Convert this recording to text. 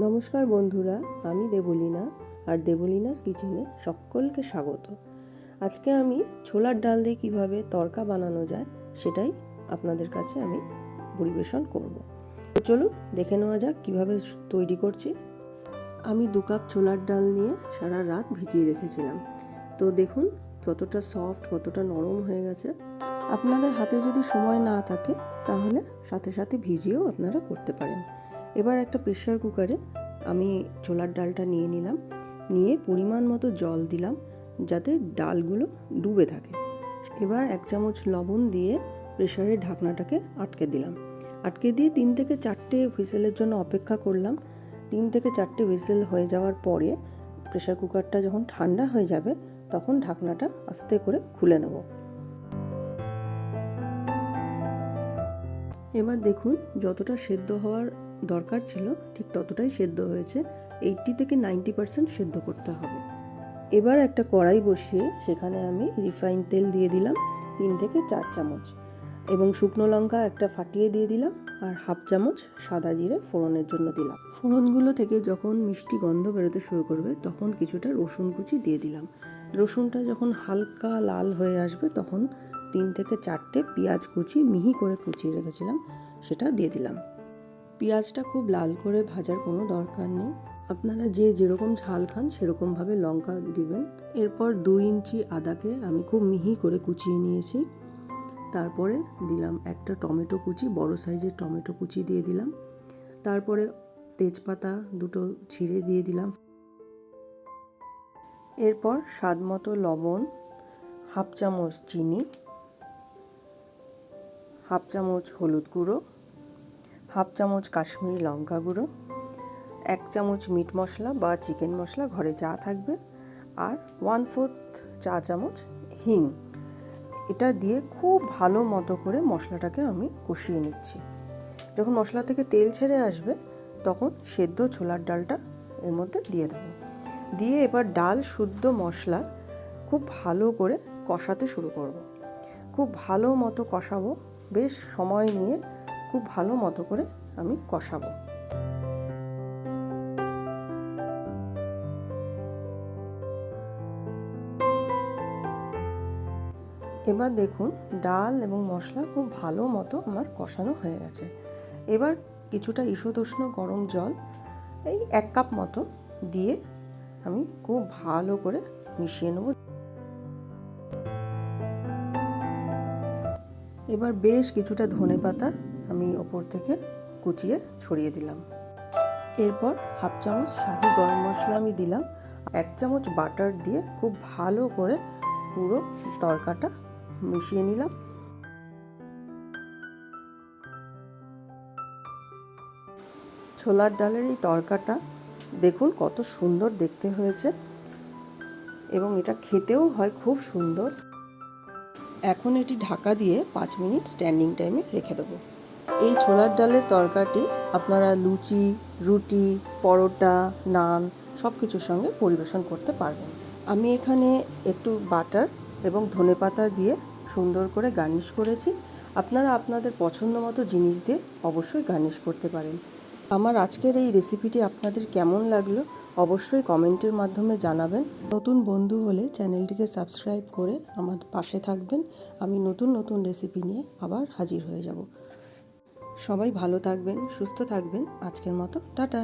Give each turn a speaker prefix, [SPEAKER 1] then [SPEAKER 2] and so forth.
[SPEAKER 1] নমস্কার বন্ধুরা, আমি দেবলীনা আর দেবলীনাস কিচেনে সকলকে স্বাগত। আজকে আমি ছোলার ডাল দিয়ে কীভাবে তড়কা বানানো যায় সেটাই আপনাদের কাছে আমি পরিবেশন করব। চলুন দেখে নেওয়া যাক কীভাবে তৈরি করছি। আমি 2 কাপ ছোলার ডাল নিয়ে সারা রাত ভিজিয়ে রেখেছিলাম। তো দেখুন কতটা সফট, কতটা নরম হয়ে গেছে। আপনাদের হাতে যদি সময় না থাকে তাহলে সাথে সাথে ভিজিয়েও আপনারা করতে পারেন। এবার একটা প্রেসার কুকারে আমি ছোলার ডালটা নিয়ে নিলাম, নিয়ে পরিমাণ মতো জল দিলাম যাতে ডালগুলো ডুবে থাকে। এবার 1 চামচ লবণ দিয়ে প্রেসারের ঢাকনাটাকে আটকে দিলাম। আটকে দিয়ে 3 থেকে 4টে হুইসেলের জন্য অপেক্ষা করলাম। 3 থেকে 4টে হুইসেল হয়ে যাওয়ার পরে প্রেসার কুকারটা যখন ঠান্ডা হয়ে যাবে তখন ঢাকনাটা আস্তে করে খুলে নেব। এবার দেখুন যতটা সেদ্ধ হওয়ার দরকার ছিল ঠিক ততটাই সেদ্ধ হয়েছে। 80 থেকে 90% সেদ্ধ করতে হবে। এবার একটা কড়াই বসিয়ে সেখানে আমি রিফাইন তেল দিয়ে দিলাম 3 থেকে 4 চামচ, এবং শুকনো লঙ্কা একটা ফাটিয়ে দিয়ে দিলাম, আর 1/2 চামচ সাদা জিরে ফোড়নের জন্য দিলাম। ফোড়নগুলো থেকে যখন মিষ্টি গন্ধ বেরোতে শুরু করবে তখন কিছুটা রসুন কুচি দিয়ে দিলাম। রসুনটা যখন হালকা লাল হয়ে আসবে তখন 3 থেকে 4টে পেঁয়াজ কুচি মিহি করে কুচিয়ে রেখেছিলাম সেটা দিয়ে দিলাম। পেঁয়াজটা খুব লাল করে ভাজার কোনো দরকার নেই, আপনারা যেরকম ঝাল খান সেরকমভাবে লঙ্কা দিবেন। এরপর 2 ইঞ্চি আদাকে আমি খুব মিহি করে কুচিয়ে নিয়েছি। তারপরে দিলাম একটা টমেটো কুচি, বড় সাইজের টমেটো কুচি দিয়ে দিলাম। তারপরে তেজপাতা 2টো ছিঁড়ে দিয়ে দিলাম। এরপর স্বাদ মতো লবণ, 1/2 চামচ চিনি, 1/2 চামচ হলুদ গুঁড়ো, 1/2 চামচ কাশ্মীরি লঙ্কা গুঁড়ো, 1 চামচ মিট মশলা বা চিকেন মশলা ঘরে যা থাকবে, আর 1/4 চা চামচ হিং। এটা দিয়ে খুব ভালো মতো করে মশলাটাকে আমি কষিয়ে নিচ্ছি। যখন মশলা থেকে তেল ছেড়ে আসবে তখন সেদ্ধ ছোলার ডালটা এর মধ্যে দিয়ে দেবো। দিয়ে এবার ডাল শুদ্ধ মশলা খুব ভালো করে কষাতে শুরু করব। খুব ভালো মতো কষাবো, বেশ সময় নিয়ে খুব ভালো মতো করে আমি কষাবো। এবার দেখুন ডাল এবং মশলা খুব ভালো মতো আমার কষানো হয়ে গেছে। এবার কিছুটা ঈষদুষ্ণ গরম জল, এই 1 কাপ মতো দিয়ে আমি খুব ভালো করে মিশিয়ে নেব। এবার বেশ কিছুটা ধনেপাতা আমি ওপর থেকে কুচিয়ে ছড়িয়ে দিলাম। এরপর 1/2 চামচ শাহি গরম মশলা আমি দিলাম। 1 চামচ বাটার দিয়ে খুব ভালো করে পুরো তড়কাটা মিশিয়ে নিলাম। ছোলার ডালের এই তড়কাটা দেখুন কত সুন্দর দেখতে হয়েছে, এবং এটা খেতেও হয় খুব সুন্দর। এখন এটি ঢাকা দিয়ে 5 মিনিট স্ট্যান্ডিং টাইমে রেখে দেবো। এই ছোলার ডালের তরকাটি আপনারা লুচি, রুটি, পরোটা, নান সব কিছুর সঙ্গে পরিবেশন করতে পারবেন। আমি এখানে একটু বাটার এবং ধনেপাতা দিয়ে সুন্দর করে গার্নিশ করেছি। আপনারা আপনাদের পছন্দ মতো জিনিস দিয়ে অবশ্যই গার্নিশ করতে পারেন। আমার আজকের এই রেসিপিটি আপনাদের কেমন লাগলো অবশ্যই কমেন্টের মাধ্যমে জানাবেন। নতুন বন্ধু হলে চ্যানেলটিকে সাবস্ক্রাইব করে আমার পাশে থাকবেন। আমি নতুন নতুন রেসিপি নিয়ে আবার হাজির হয়ে যাব। সবাই ভালো থাকবেন, সুস্থ থাকবেন। আজকের মতো টাটা।